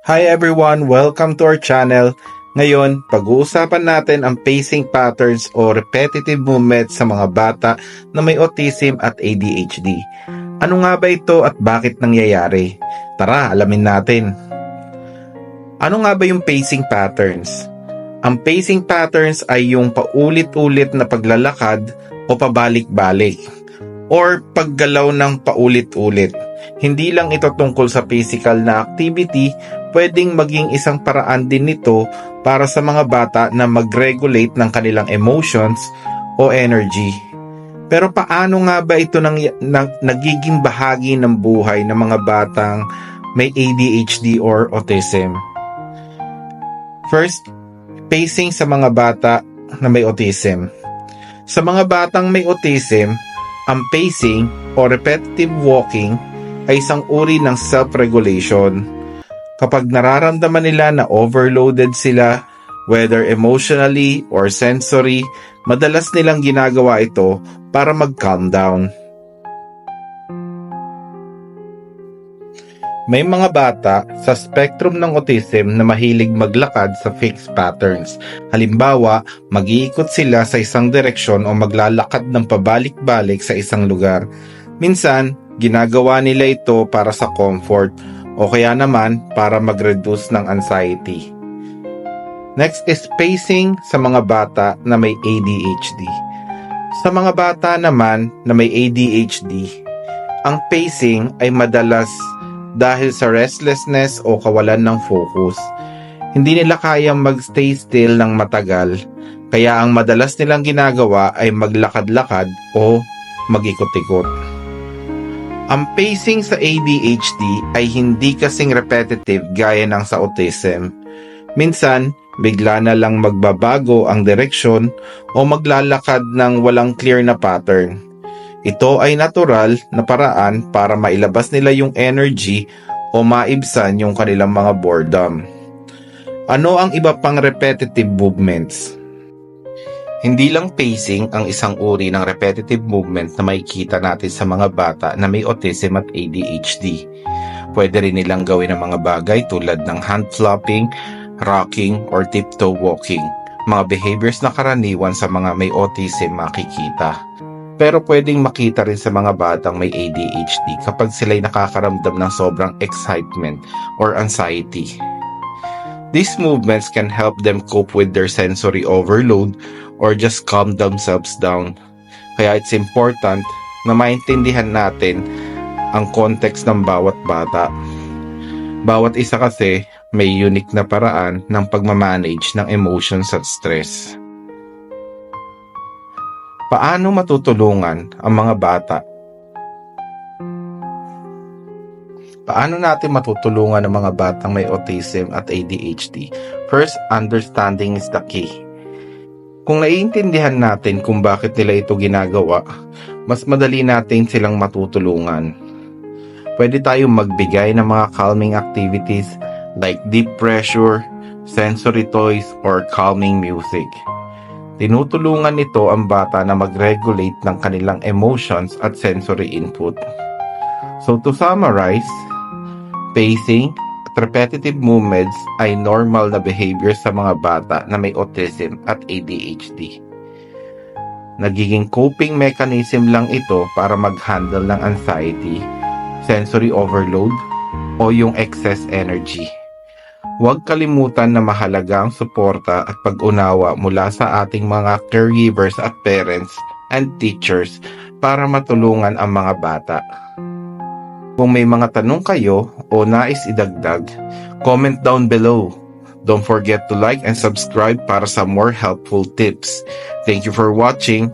Hi everyone! Welcome to our channel. Ngayon, pag-uusapan natin ang pacing patterns o repetitive movements sa mga bata na may autism at ADHD. Ano nga ba ito at bakit nangyayari? Tara, alamin natin. Ano nga ba yung pacing patterns? Ang pacing patterns ay yung paulit-ulit na paglalakad o pabalik-balik or paggalaw ng paulit-ulit. Hindi lang ito tungkol sa physical na activity, pwedeng maging isang paraan din nito para sa mga bata na mag-regulate ng kanilang emotions o energy. Pero paano nga ba ito nagiging bahagi ng buhay ng mga batang may ADHD or autism? First, pacing sa mga bata na may autism. Sa mga batang may autism, ang pacing o repetitive walking ay isang uri ng self-regulation. Kapag nararamdaman nila na overloaded sila, whether emotionally or sensory, madalas nilang ginagawa ito para mag-calm down. May mga bata sa spectrum ng autism na mahilig maglakad sa fixed patterns. Halimbawa, mag-iikot sila sa isang direksyon o maglalakad ng pabalik-balik sa isang lugar. Minsan, ginagawa nila ito para sa comfort o kaya naman para mag-reduce ng anxiety. Next is pacing sa mga bata na may ADHD. Sa mga bata naman na may ADHD, ang pacing ay madalas dahil sa restlessness o kawalan ng focus. Hindi nila kayang mag-stay still ng matagal, kaya ang madalas nilang ginagawa ay maglakad-lakad o mag-ikot-ikot. Ang pacing sa ADHD ay hindi kasing repetitive gaya ng sa autism. Minsan, bigla na lang magbabago ang direksyon o maglalakad ng walang clear na pattern. Ito ay natural na paraan para mailabas nila yung energy o maibsan yung kanilang mga boredom. Ano ang iba pang repetitive movements? Hindi lang pacing ang isang uri ng repetitive movement na makikita natin sa mga bata na may autism at ADHD. Pwede rin nilang gawin ang mga bagay tulad ng hand flopping, rocking, or tiptoe walking. Mga behaviors na karaniwan sa mga may autism makikita. Pero pwedeng makita rin sa mga batang may ADHD kapag sila'y nakakaramdam ng sobrang excitement or anxiety. These movements can help them cope with their sensory overload or just calm themselves down. Kaya it's important na maintindihan natin ang context ng bawat bata. Bawat isa kasi may unique na paraan ng pagmamanage ng emotions at stress. Paano matutulungan ang mga bata? Paano natin matutulungan ang mga batang may autism at ADHD? First, understanding is the key. Kung naiintindihan natin kung bakit nila ito ginagawa, mas madali natin silang matutulungan. Pwede tayong magbigay ng mga calming activities like deep pressure, sensory toys, or calming music. Tinutulungan nito ang bata na mag-regulate ng kanilang emotions at sensory input. So to summarize, pacing at repetitive movements ay normal na behavior sa mga bata na may autism at ADHD. Nagiging coping mechanism lang ito para mag-handle ng anxiety, sensory overload, o yung excess energy. Huwag kalimutan na mahalaga ang suporta at pag-unawa mula sa ating mga caregivers at parents and teachers para matulungan ang mga bata. Kung may mga tanong kayo o nais idagdag, comment down below. Don't forget to like and subscribe para sa more helpful tips. Thank you for watching.